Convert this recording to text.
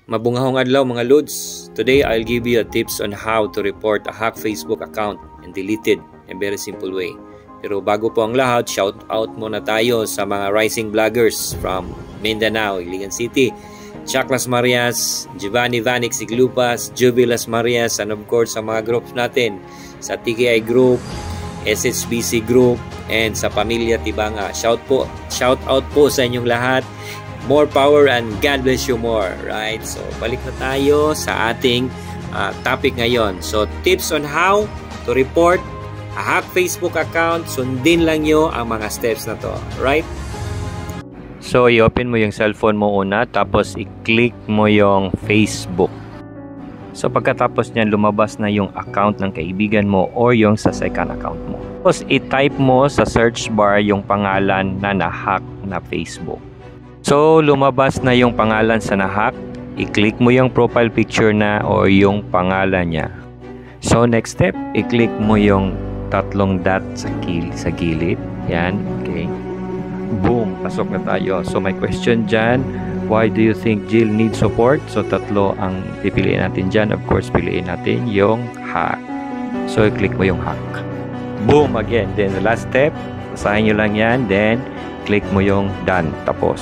Mabungahong adlaw mga Lods. Today, I'll give you a tips on how to report a hacked Facebook account and delete it in a very simple way. Pero bago po ang lahat, shout out muna tayo sa mga rising vloggers from Mindanao, Iligan City, Chuck Las Marias, Giovanni Vanik Siglupas, Juby Las Marias, and of course sa mga groups natin sa TKI Group, SHBC Group, and sa Pamilya Tibanga. Shout out po sa inyong lahat. More power and God bless you more, right? So, balik na tayo sa ating topic ngayon. So, tips on how to report a hacked Facebook account. Sundin lang nyo ang mga steps na to, right? So, i-open mo yung cellphone mo una, tapos i-click mo yung Facebook. So, pagkatapos niyan, lumabas na yung account ng kaibigan mo or yung sa second account mo. Tapos, i-type mo sa search bar yung pangalan na na-hack na Facebook. So, lumabas na yung pangalan sa na-hack. I-click mo yung profile picture na o yung pangalan niya. So, next step, i-click mo yung tatlong dot sa gilid. Yan, okay. Boom, pasok na tayo. So, may question dyan. Why do you think Jill needs support? So, tatlo ang pipiliin natin dyan. Of course, piliin natin yung hack. So, i-click mo yung hack. Boom, again. Then, the last step, basahin nyo lang yan. Then, click mo yung done. Tapos,